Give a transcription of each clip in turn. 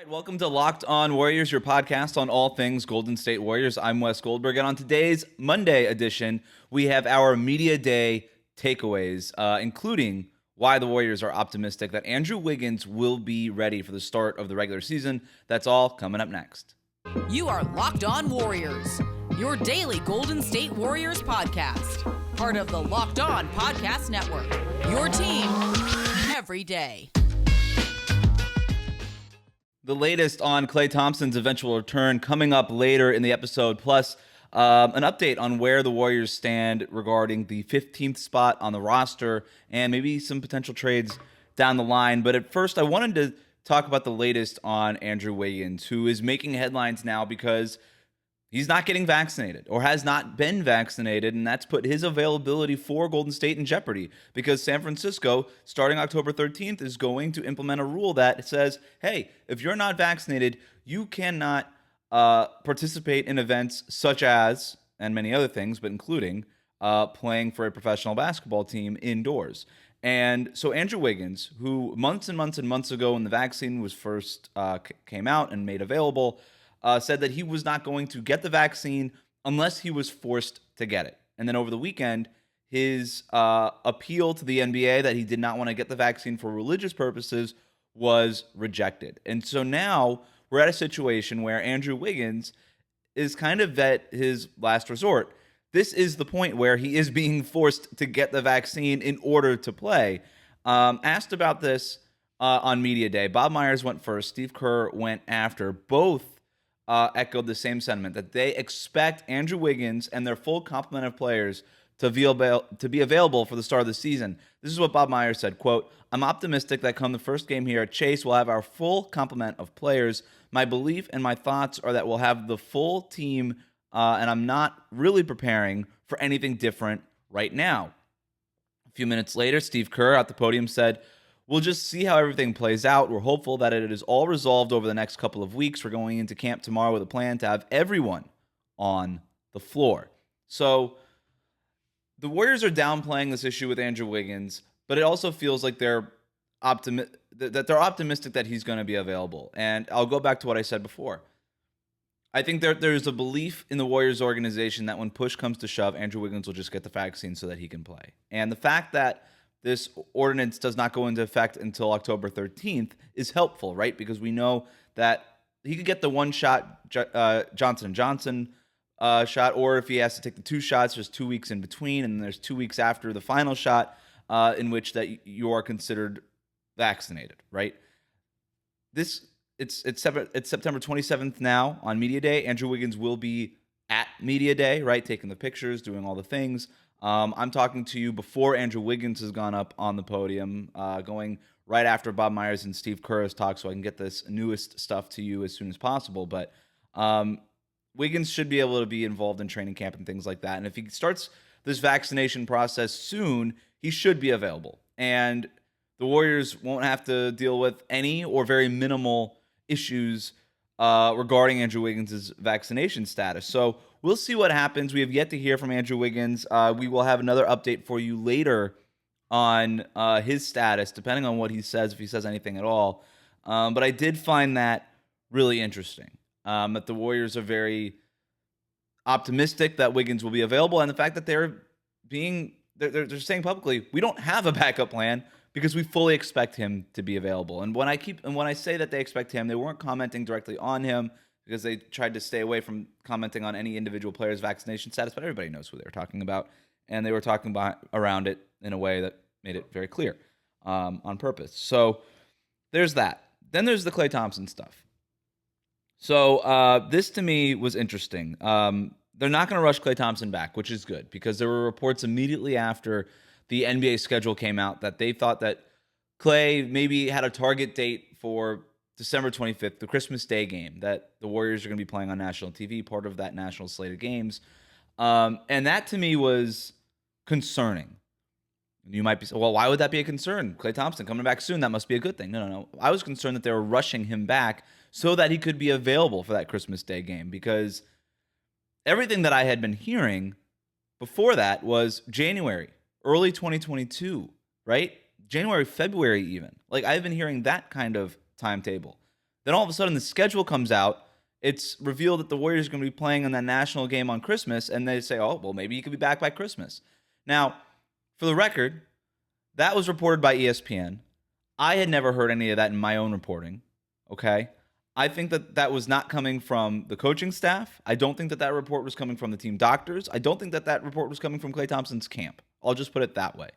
Welcome to Locked On Warriors, your podcast on all things Golden State Warriors. I'm Wes Goldberg, and on today's Monday edition, we have our Media Day takeaways, including why the Warriors are optimistic that Andrew Wiggins will be ready for the start of the regular season. That's all coming up next. You are Locked On Warriors, your daily Golden State Warriors podcast. Part of the Locked On Podcast Network, your team every day. The latest on Klay Thompson's eventual return coming up later in the episode, plus an update on where the Warriors stand regarding the 15th spot on the roster and maybe some potential trades down the line. But at first, I wanted to talk about the latest on Andrew Wiggins, who is making headlines now because he's not getting vaccinated or has not been vaccinated, and that's put his availability for Golden State in jeopardy because San Francisco, starting October 13th, is going to implement a rule that says, hey, if you're not vaccinated, you cannot participate in events such as, and many other things, but including playing for a professional basketball team indoors. And so Andrew Wiggins, who months and months and months ago when the vaccine was first came out and made available, said that he was not going to get the vaccine unless he was forced to get it. And then over the weekend, his appeal to the NBA that he did not want to get the vaccine for religious purposes was rejected. And so now we're at a situation where Andrew Wiggins is kind of at his last resort. This is the point where he is being forced to get the vaccine in order to play. Asked about this on Media Day, Bob Myers went first, Steve Kerr went after. Both echoed the same sentiment, that they expect Andrew Wiggins and their full complement of players to be available for the start of the season. This is what Bob Myers said, quote, "I'm optimistic that come the first game here at Chase, we'll have our full complement of players. My belief and my thoughts are that we'll have the full team, and I'm not really preparing for anything different right now." A few minutes later, Steve Kerr at the podium said, "We'll just see how everything plays out. We're hopeful that it is all resolved over the next couple of weeks. We're going into camp tomorrow with a plan to have everyone on the floor." So the Warriors are downplaying this issue with Andrew Wiggins, but it also feels like they're optimistic that he's going to be available. And I'll go back to what I said before. I think there's a belief in the Warriors organization that when push comes to shove, Andrew Wiggins will just get the vaccine so that he can play. And the fact that this ordinance does not go into effect until October 13th is helpful, right? Because we know that he could get the one shot Johnson & Johnson shot, or if he has to take the two shots, there's 2 weeks in between, and there's 2 weeks after the final shot in which that you are considered vaccinated, right? It's September 27th now on Media Day. Andrew Wiggins will be at Media Day, right? Taking the pictures, doing all the things. I'm talking to you before Andrew Wiggins has gone up on the podium, going right after Bob Myers and Steve Kerr has talked, so I can get this newest stuff to you as soon as possible. But Wiggins should be able to be involved in training camp and things like that. And if he starts this vaccination process soon, he should be available. And the Warriors won't have to deal with any or very minimal issues regarding Andrew Wiggins' vaccination status. So we'll see what happens. We have yet to hear from Andrew Wiggins. We will have another update for you later on his status, depending on what he says, if he says anything at all. But I did find that really interesting, that the Warriors are very optimistic that Wiggins will be available, and the fact that they're saying publicly, we don't have a backup plan because we fully expect him to be available. And when I say that they expect him, they weren't commenting directly on him because they tried to stay away from commenting on any individual player's vaccination status, but everybody knows who they were talking about, and they were talking about around it in a way that made it very clear on purpose. So there's that. Then there's the Klay Thompson stuff. So this to me was interesting. They're not going to rush Klay Thompson back, which is good, because there were reports immediately after the NBA schedule came out that they thought that Klay maybe had a target date for December 25th, the Christmas Day game, that the Warriors are going to be playing on national TV, part of that national slate of games. And that to me was concerning. You might be saying, well, why would that be a concern? Klay Thompson coming back soon, that must be a good thing. No. I was concerned that they were rushing him back so that he could be available for that Christmas Day game, because everything that I had been hearing before that was January, early 2022, right? January, February even. Like, I've been hearing that kind of timetable. Then all of a sudden the schedule comes out. It's revealed that the Warriors are going to be playing in that national game on Christmas, and they say, oh, well, maybe he could be back by Christmas. Now, for the record, that was reported by ESPN. I had never heard any of that in my own reporting, okay? I think that was not coming from the coaching staff. I don't think that report was coming from the team doctors. I don't think that report was coming from Klay Thompson's camp. I'll just put it that way.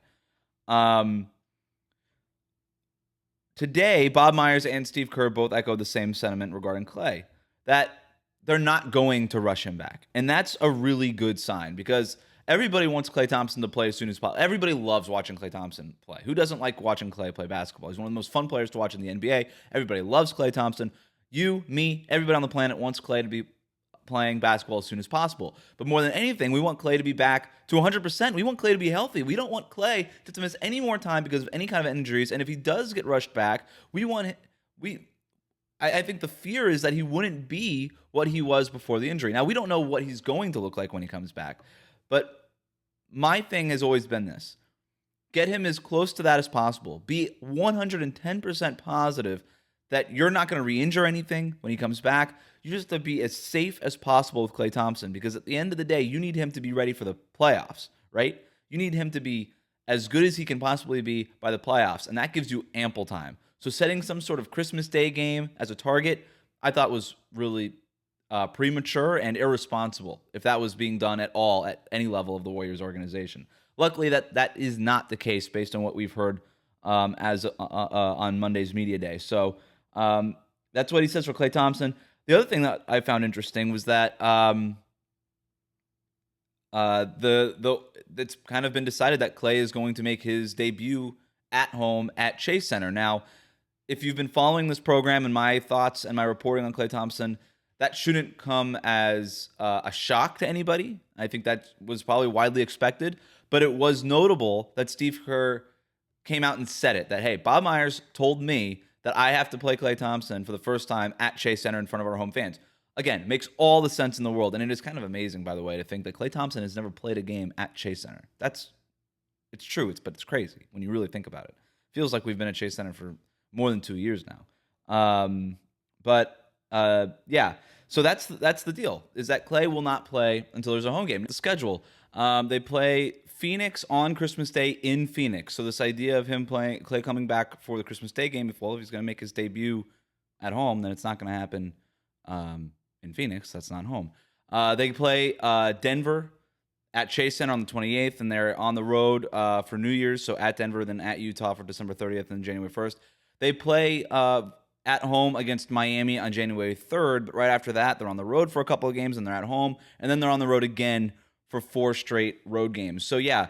Today, Bob Myers and Steve Kerr both echoed the same sentiment regarding Klay, that they're not going to rush him back. And that's a really good sign because everybody wants Klay Thompson to play as soon as possible. Everybody loves watching Klay Thompson play. Who doesn't like watching Klay play basketball? He's one of the most fun players to watch in the NBA. Everybody loves Klay Thompson. You, me, everybody on the planet wants Klay to be playing basketball as soon as possible. But more than anything, we want Klay to be back to 100%. We want Klay to be healthy. We don't want Klay to miss any more time because of any kind of injuries. And if he does get rushed back, I think the fear is that he wouldn't be what he was before the injury. Now, we don't know what he's going to look like when he comes back. But my thing has always been this. Get him as close to that as possible. Be 110% positive that you're not going to re-injure anything when he comes back. You just have to be as safe as possible with Klay Thompson because at the end of the day, you need him to be ready for the playoffs, right? You need him to be as good as he can possibly be by the playoffs, and that gives you ample time. So setting some sort of Christmas Day game as a target, I thought was really premature and irresponsible if that was being done at all at any level of the Warriors organization. Luckily, that is not the case based on what we've heard on Monday's media day. So that's what he says for Klay Thompson. The other thing that I found interesting was that it's kind of been decided that Klay is going to make his debut at home at Chase Center. Now, if you've been following this program and my thoughts and my reporting on Klay Thompson, that shouldn't come as a shock to anybody. I think that was probably widely expected, but it was notable that Steve Kerr came out and said it, that, hey, Bob Myers told me that I have to play Klay Thompson for the first time at Chase Center in front of our home fans. Again, makes all the sense in the world. And it is kind of amazing, by the way, to think that Klay Thompson has never played a game at Chase Center. It's true, but it's crazy when you really think about it. Feels like we've been at Chase Center for more than 2 years now. Yeah. So that's the deal, is that Klay will not play until there's a home game. The schedule, they play Phoenix on Christmas Day in Phoenix. So this idea of Klay coming back for the Christmas Day game, if he's going to make his debut at home, then it's not going to happen in Phoenix. That's not home. They play Denver at Chase Center on the 28th, and they're on the road for New Year's. So at Denver, then at Utah for December 30th and January 1st. They play at home against Miami on January 3rd, but right after that, they're on the road for a couple of games, and they're at home, and then they're on the road again for 4 straight road games. So yeah,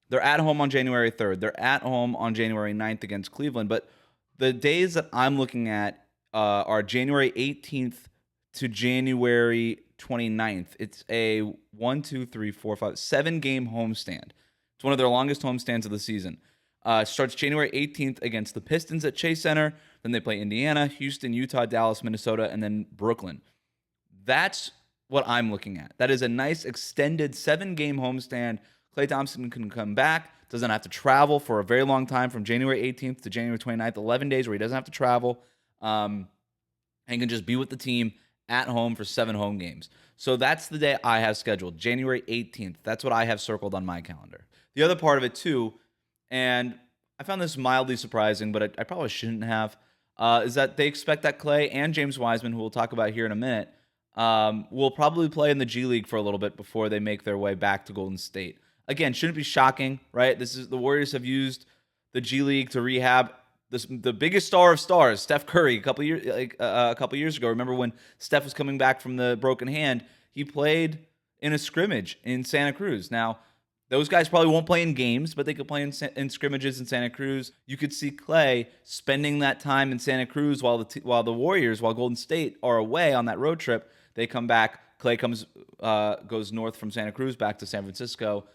they're at home on January 3rd. They're at home on January 9th against Cleveland, but the days that I'm looking at are January 18th to January 29th. It's a 7-game homestand. It's one of their longest homestands of the season. Starts January 18th against the Pistons at Chase Center. Then they play Indiana, Houston, Utah, Dallas, Minnesota, and then Brooklyn. That's what I'm looking at. That is a nice extended 7-game homestand. Klay Thompson can come back, doesn't have to travel for a very long time from January 18th to January 29th, 11 days where he doesn't have to travel, and can just be with the team at home for 7 home games. So that's the day I have scheduled, January 18th. That's what I have circled on my calendar. The other part of it, too, and I found this mildly surprising, but I probably shouldn't have, is that they expect that Klay and James Wiseman, who we'll talk about here in a minute, will probably play in the G League for a little bit before they make their way back to Golden State. Again, shouldn't be shocking, right? The Warriors have used the G League to rehab the biggest star of stars, Steph Curry, a couple years ago. Remember when Steph was coming back from the broken hand? He played in a scrimmage in Santa Cruz. Now, those guys probably won't play in games, but they could play in scrimmages in Santa Cruz. You could see Klay spending that time in Santa Cruz while the Warriors, while Golden State are away on that road trip. They come back. Klay goes north from Santa Cruz back to San Francisco,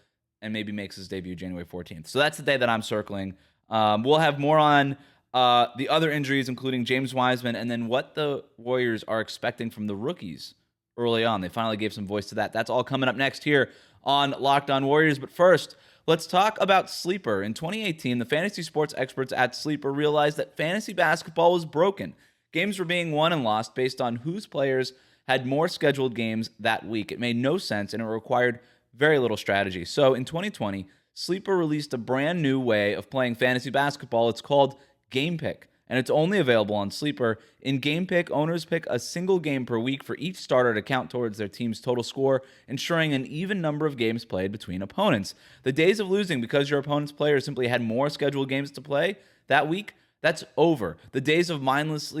and maybe makes his debut January 14th. So that's the day that I'm circling. We'll have more on the other injuries, including James Wiseman, and then what the Warriors are expecting from the rookies early on. They finally gave some voice to that. That's all coming up next here on Locked On Warriors. But first, let's talk about Sleeper. In 2018, the fantasy sports experts at Sleeper realized that fantasy basketball was broken. Games were being won and lost based on whose players had more scheduled games that week. It made no sense, and it required very little strategy. So in 2020, Sleeper released a brand new way of playing fantasy basketball. It's called Game Pick, and it's only available on Sleeper. In Game Pick, owners pick a single game per week for each starter to count towards their team's total score, ensuring an even number of games played between opponents. The days of losing because your opponent's players simply had more scheduled games to play that week, that's over. The days of mindless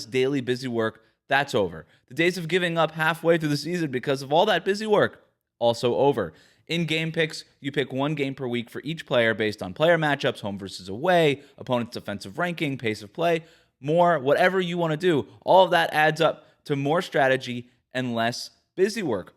daily busy work, that's over. The days of giving up halfway through the season because of all that busy work, also over. In Game Picks, you pick one game per week for each player based on player matchups, home versus away, opponent's defensive ranking, pace of play, more, whatever you want to do. All of that adds up to more strategy and less busy work.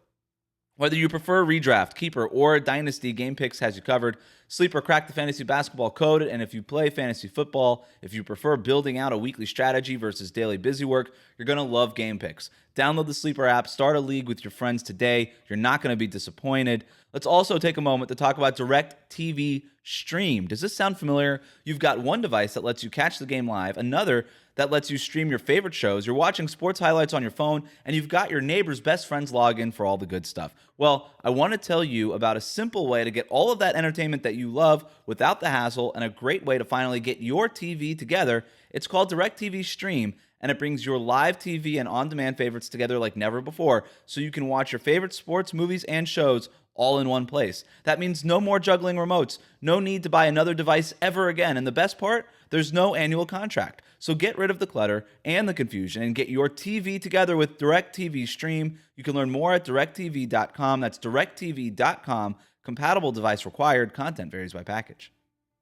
Whether you prefer redraft, keeper, or dynasty, Game Picks has you covered. Sleeper cracked the fantasy basketball code, and if you play fantasy football, if you prefer building out a weekly strategy versus daily busy work, you're going to love Game Picks. Download the Sleeper app, start a league with your friends today. You're not going to be disappointed. Let's also take a moment to talk about DirecTV Stream. Does this sound familiar? You've got one device that lets you catch the game live, another that lets you stream your favorite shows. You're watching sports highlights on your phone, and you've got your neighbor's best friend's login for all the good stuff. Well, I want to tell you about a simple way to get all of that entertainment that you love without the hassle, and a great way to finally get your TV together. It's called DirecTV Stream, and it brings your live TV and on-demand favorites together like never before, so you can watch your favorite sports, movies, and shows all in one place. That means no more juggling remotes, no need to buy another device ever again, and the best part, there's no annual contract. So get rid of the clutter and the confusion and get your TV together with DirecTV Stream. You can learn more at directtv.com. That's directtv.com. Compatible device required. Content varies by package.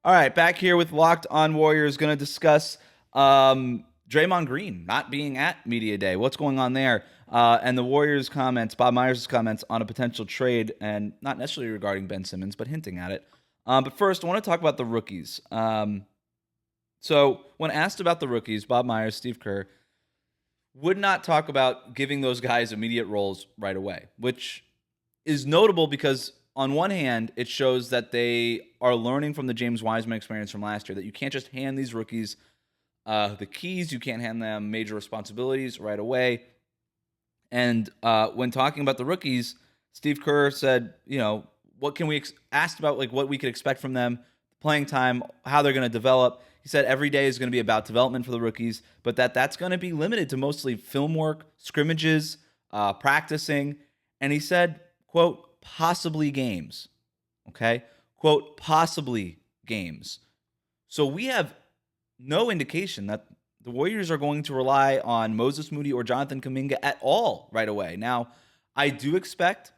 All right, back here with Locked On Warriors, going to discuss Draymond Green not being at Media Day. What's going on there? And the Warriors' comments, Bob Myers' comments on a potential trade, and not necessarily regarding Ben Simmons, but hinting at it. But first, I want to talk about the rookies. So when asked about the rookies, Bob Myers, Steve Kerr, would not talk about giving those guys immediate roles right away, which is notable because on one hand, it shows that they are learning from the James Wiseman experience from last year, that you can't just hand these rookies the keys, you can't hand them major responsibilities right away. And when talking about the rookies, Steve Kerr said, what can we asked about like what we could expect from them, playing time, how they're going to develop. He said every day is going to be about development for the rookies, but that's going to be limited to mostly film work, scrimmages, practicing. And he said, quote, possibly games. Okay? Quote, possibly games. So we have no indication that the Warriors are going to rely on Moses Moody or Jonathan Kuminga at all right away. Now, I do expect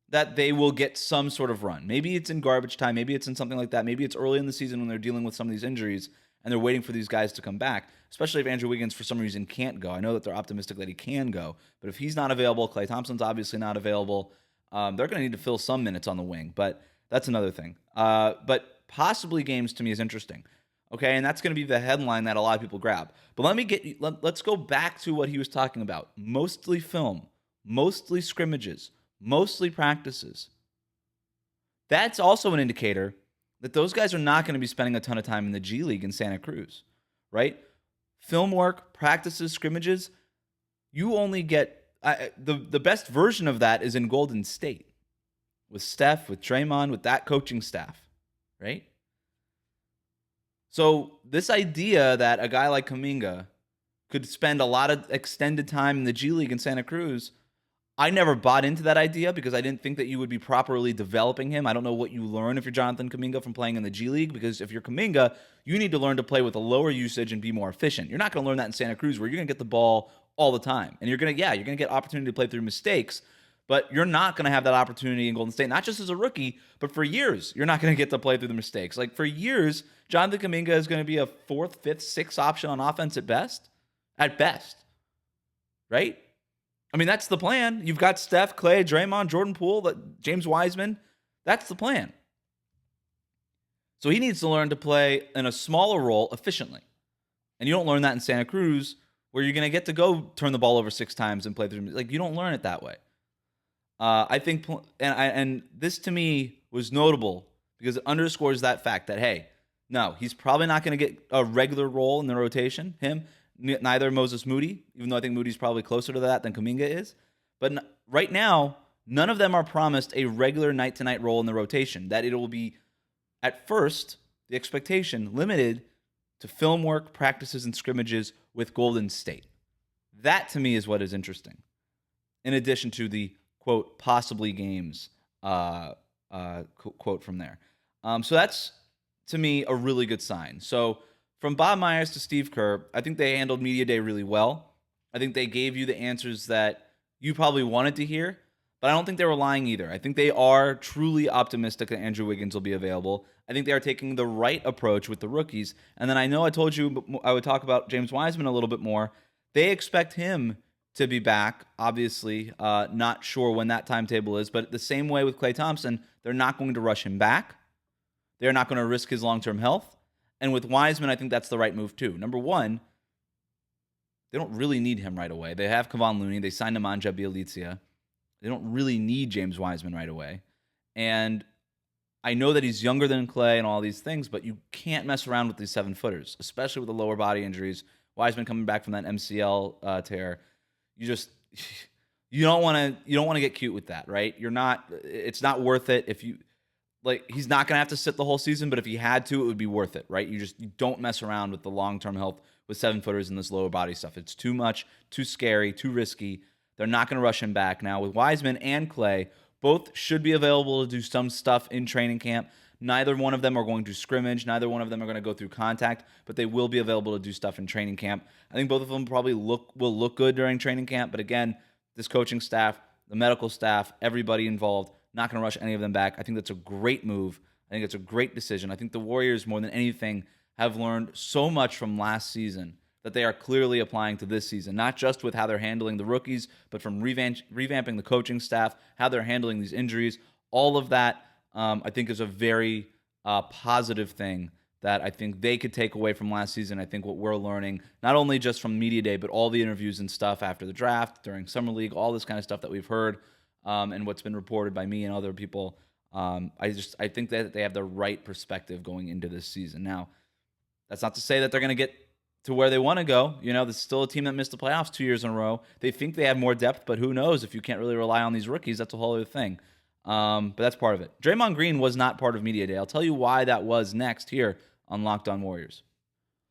that they will get some sort of run. Maybe it's in garbage time. Maybe it's in something like that. Maybe it's early in the season when they're dealing with some of these injuries and they're waiting for these guys to come back, especially if Andrew Wiggins for some reason can't go. I know that they're optimistic that he can go, but if he's not available, Klay Thompson's obviously not available, they're going to need to fill some minutes on the wing, but that's another thing. But possibly games to me is interesting. Okay, and that's going to be the headline that a lot of people grab. But let's go back to what he was talking about. Mostly film, mostly scrimmages, mostly practices. That's also an indicator that those guys are not going to be spending a ton of time in the G League in Santa Cruz, right? Film work, practices, scrimmages, you only get the best version of that is in Golden State with Steph, with Draymond, with that coaching staff, right? So this idea that a guy like Kuminga could spend a lot of extended time in the G League in Santa Cruz, I never bought into that idea because I didn't think that you would be properly developing him. I don't know what you learn if you're Jonathan Kuminga from playing in the G League, because if you're Kuminga, you need to learn to play with a lower usage and be more efficient. You're not going to learn that in Santa Cruz where you're going to get the ball all the time. And you're going to get opportunity to play through mistakes, but you're not going to have that opportunity in Golden State, not just as a rookie, but for years. You're not going to get to play through the mistakes. Like for years, Jonathan Kuminga is going to be a 4th, 5th, 6th option on offense at best. At best. Right? I mean, that's the plan. You've got Steph, Klay, Draymond, Jordan Poole, James Wiseman. That's the plan. So he needs to learn to play in a smaller role efficiently. And you don't learn that in Santa Cruz, where you're going to get to go turn the ball over 6 times and play through. Like, you don't learn it that way. I think, and this to me was notable because it underscores that fact that, hey, no, he's probably not going to get a regular role in the rotation, him. Neither Moses Moody, even though I think Moody's probably closer to that than Kuminga is. But right now, none of them are promised a regular night-to-night role in the rotation. That it will be, at first, the expectation limited to film work, practices, and scrimmages with Golden State. That, to me, is what is interesting. In addition to the, quote, possibly games quote from there. So that's, to me, a really good sign. So from Bob Myers to Steve Kerr, I think they handled Media Day really well. I think they gave you the answers that you probably wanted to hear, but I don't think they were lying either. I think they are truly optimistic that Andrew Wiggins will be available. I think they are taking the right approach with the rookies. And then I know I told you I would talk about James Wiseman a little bit more. They expect him to be back, obviously. Not sure when that timetable is, but the same way with Klay Thompson, they're not going to rush him back. They're not going to risk his long-term health. And with Wiseman, I think that's the right move too. Number one, they don't really need him right away. They have Kevon Looney. They signed Nemanja Bjelica. They don't really need James Wiseman right away. And I know that he's younger than Klay and all these things, but you can't mess around with these 7-footers, especially with the lower body injuries. Wiseman coming back from that MCL tear. You don't want to get cute with that, right? It's not worth it if you he's not going to have to sit the whole season, but if he had to, it would be worth it, right? You don't mess around with the long-term health with 7-footers and this lower body stuff. It's too much, too scary, too risky. They're not going to rush him back. Now, with Wiseman and Klay, both should be available to do some stuff in training camp. Neither one of them are going to scrimmage. Neither one of them are going to go through contact, but they will be available to do stuff in training camp. I think both of them probably will look good during training camp, but again, this coaching staff, the medical staff, everybody involved, not going to rush any of them back. I think that's a great move. I think it's a great decision. I think the Warriors, more than anything, have learned so much from last season that they are clearly applying to this season, not just with how they're handling the rookies, but from revamping the coaching staff, how they're handling these injuries. All of that, I think, is a very positive thing that I think they could take away from last season. I think what we're learning, not only just from Media Day, but all the interviews and stuff after the draft, during Summer League, all this kind of stuff that we've heard, and what's been reported by me and other people. I think that they have the right perspective going into this season. Now, that's not to say that they're going to get to where they want to go. There's still a team that missed the playoffs 2 years in a row. They think they have more depth, but who knows? If you can't really rely on these rookies, that's a whole other thing. But that's part of it. Draymond Green was not part of Media Day. I'll tell you why that was next here on Locked On Warriors.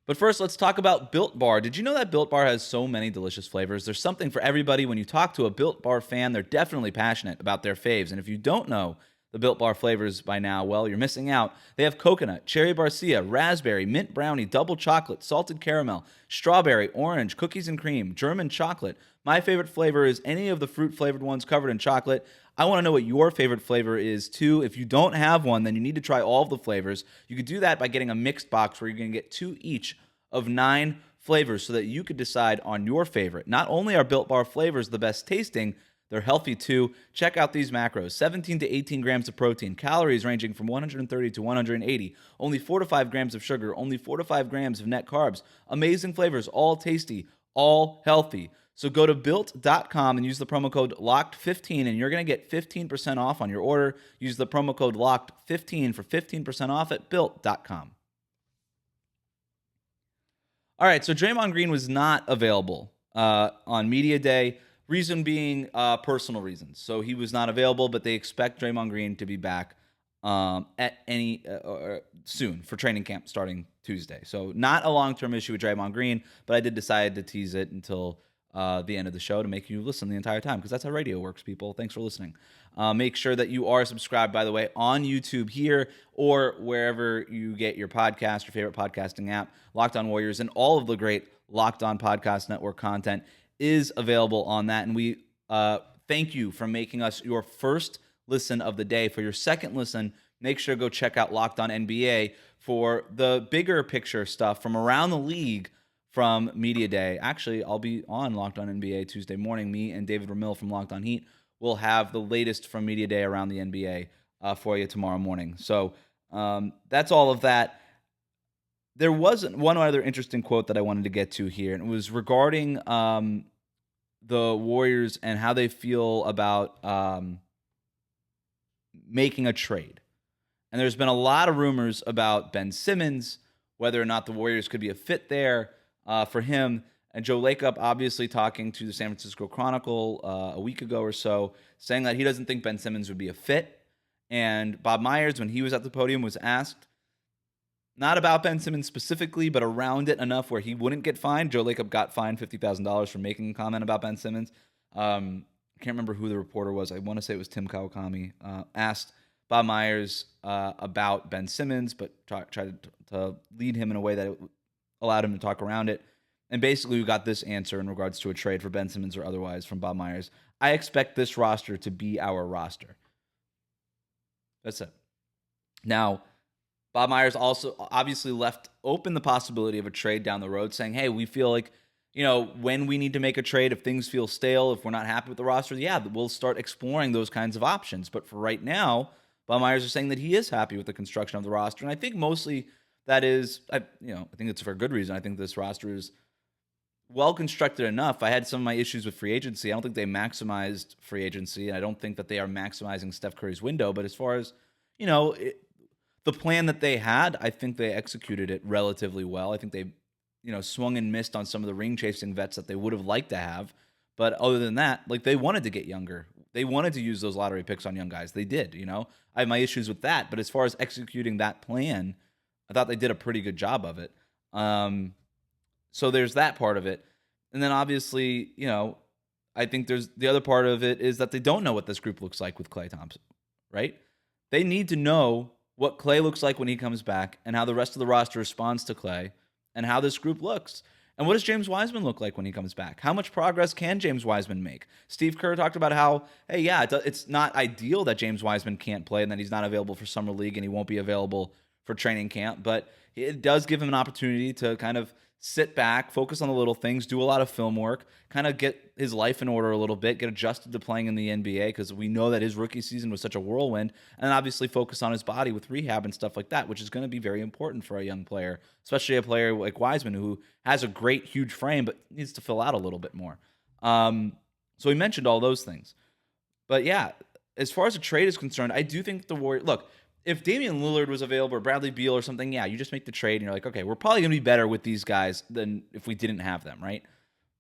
But first, let's talk about Built Bar. Did you know that Built Bar has so many delicious flavors? There's something for everybody. When you talk to a Built Bar fan, they're definitely passionate about their faves. And if you don't know the Built Bar flavors by now, well, you're missing out. They have coconut, cherry barcia, raspberry, mint brownie, double chocolate, salted caramel, strawberry, orange, cookies and cream, German chocolate. My favorite flavor is any of the fruit-flavored ones covered in chocolate. I want to know what your favorite flavor is, too. If you don't have one, then you need to try all of the flavors. You could do that by getting a mixed box where you're going to get 2 each of 9 flavors so that you could decide on your favorite. Not only are Built Bar flavors the best tasting, they're healthy, too. Check out these macros. 17 to 18 grams of protein, calories ranging from 130 to 180, only 4 to 5 grams of sugar, only 4 to 5 grams of net carbs. Amazing flavors, all tasty, all healthy. So go to Built.com and use the promo code LOCKED15, and you're going to get 15% off on your order. Use the promo code LOCKED15 for 15% off at Built.com. All right, so Draymond Green was not available on Media Day. Reason being personal reasons. So he was not available, but they expect Draymond Green to be back at soon for training camp starting Tuesday. So not a long-term issue with Draymond Green, but I did decide to tease it until the end of the show to make you listen the entire time, because that's how radio works, people. Thanks for listening. Make sure that you are subscribed, by the way, on YouTube here or wherever you get your podcast, your favorite podcasting app. Locked On Warriors and all of the great Locked On Podcast Network content is available on that. And we thank you for making us your first listen of the day. For your second listen, make sure to go check out Locked On NBA for the bigger picture stuff from around the league from Media Day. Actually, I'll be on Locked On NBA Tuesday morning. Me and David Ramil from Locked On Heat will have the latest from Media Day around the NBA for you tomorrow morning. So that's all of that. There was one other interesting quote that I wanted to get to here, and it was regarding the Warriors and how they feel about making a trade. And there's been a lot of rumors about Ben Simmons, whether or not the Warriors could be a fit there for him. And Joe Lacob obviously talking to the San Francisco Chronicle a week ago or so, saying that he doesn't think Ben Simmons would be a fit. And Bob Myers, when he was at the podium, was asked not about Ben Simmons specifically, but around it enough where he wouldn't get fined. Joe Lacob got fined $50,000 for making a comment about Ben Simmons. I can't remember who the reporter was. I want to say it was Tim Kawakami. Asked Bob Myers about Ben Simmons, but tried to lead him in a way that allowed him to talk around it. And basically, we got this answer in regards to a trade for Ben Simmons or otherwise from Bob Myers. I expect this roster to be our roster. That's it. Now, Bob Myers also obviously left open the possibility of a trade down the road, saying, hey, we feel like, when we need to make a trade, if things feel stale, if we're not happy with the roster, we'll start exploring those kinds of options. But for right now, Bob Myers is saying that he is happy with the construction of the roster. And I think mostly that is, I think it's for a good reason. I think this roster is well constructed enough. I had some of my issues with free agency. I don't think they maximized free agency, and I don't think that they are maximizing Steph Curry's window. But as far as, the plan that they had, I think they executed it relatively well. I think they, swung and missed on some of the ring-chasing vets that they would have liked to have. But other than that, they wanted to get younger. They wanted to use those lottery picks on young guys. They did, I have my issues with that. But as far as executing that plan, I thought they did a pretty good job of it. So there's that part of it. And then obviously, I think there's the other part of it is that they don't know what this group looks like with Klay Thompson, right? They need to know what Klay looks like when he comes back and how the rest of the roster responds to Klay and how this group looks. And what does James Wiseman look like when he comes back? How much progress can James Wiseman make? Steve Kerr talked about how, hey, it's not ideal that James Wiseman can't play and that he's not available for Summer League and he won't be available for training camp, but it does give him an opportunity to kind of sit back, focus on the little things, do a lot of film work, kind of get his life in order a little bit, get adjusted to playing in the NBA because we know that his rookie season was such a whirlwind, and obviously focus on his body with rehab and stuff like that, which is going to be very important for a young player, especially a player like Wiseman who has a great, huge frame but needs to fill out a little bit more. So he mentioned all those things. But yeah, as far as a trade is concerned, I do think the Warriors... Look, if Damian Lillard was available or Bradley Beal or something, you just make the trade and you're like, okay, we're probably going to be better with these guys than if we didn't have them, right?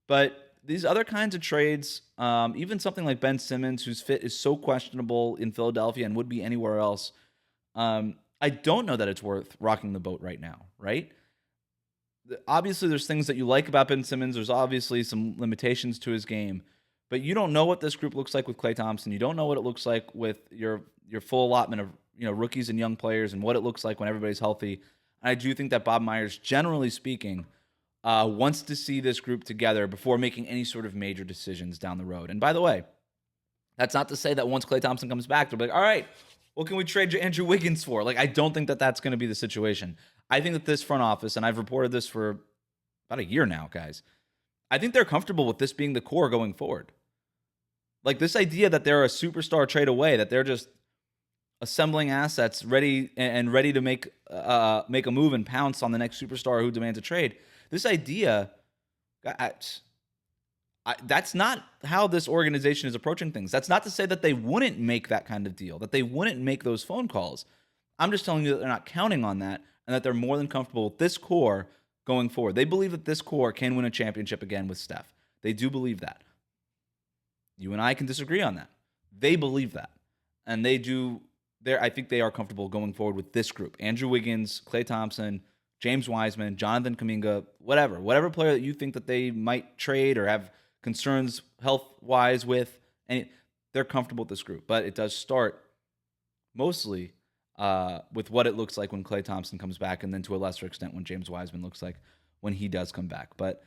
But these other kinds of trades, even something like Ben Simmons, whose fit is so questionable in Philadelphia and would be anywhere else, I don't know that it's worth rocking the boat right now, right? Obviously, there's things that you like about Ben Simmons. There's obviously some limitations to his game. But you don't know what this group looks like with Klay Thompson. You don't know what it looks like with your full allotment of rookies and young players and what it looks like when everybody's healthy. And I do think that Bob Myers, generally speaking, wants to see this group together before making any sort of major decisions down the road. And by the way, that's not to say that once Klay Thompson comes back, they'll be like, all right, what can we trade Andrew Wiggins for? I don't think that that's going to be the situation. I think that this front office, and I've reported this for about a year now, guys, I think they're comfortable with this being the core going forward. This idea that they're a superstar trade away, that they're just assembling assets ready to make a move and pounce on the next superstar who demands a trade. This idea, that's not how this organization is approaching things. That's not to say that they wouldn't make that kind of deal, that they wouldn't make those phone calls. I'm just telling you that they're not counting on that and that they're more than comfortable with this core going forward. They believe that this core can win a championship again with Steph. They do believe that. You and I can disagree on that. They believe that. And they do. I think they are comfortable going forward with this group. Andrew Wiggins, Klay Thompson, James Wiseman, Jonathan Kuminga, whatever player that you think that they might trade or have concerns health-wise with, and they're comfortable with this group. But it does start mostly with what it looks like when Klay Thompson comes back, and then to a lesser extent when James Wiseman looks like when he does come back. But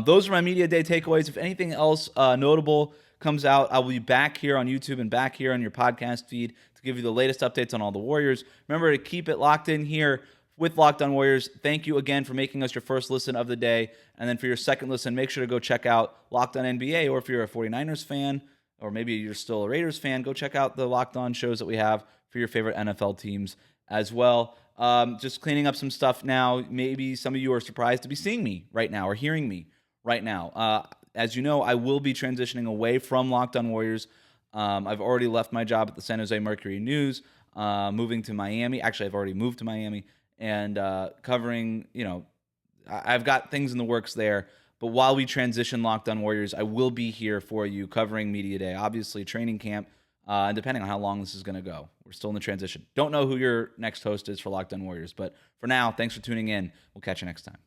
those are my Media Day takeaways. If anything else notable comes out, I will be back here on YouTube and back here on your podcast feed to give you the latest updates on all the Warriors. Remember to keep it locked in here with Locked On Warriors. Thank you again for making us your first listen of the day. And then for your second listen, make sure to go check out Locked On NBA, or if you're a 49ers fan, or maybe you're still a Raiders fan, go check out the Locked On shows that we have for your favorite NFL teams as well. Just cleaning up some stuff now. Maybe some of you are surprised to be seeing me right now or hearing me right now. As you know, I will be transitioning away from Locked On Warriors. I've already left my job at the San Jose Mercury News, moving to Miami. Actually, I've already moved to Miami and covering, I've got things in the works there. But while we transition Locked On Warriors, I will be here for you covering Media Day, obviously training camp, and depending on how long this is going to go. We're still in the transition. Don't know who your next host is for Locked On Warriors, but for now, thanks for tuning in. We'll catch you next time.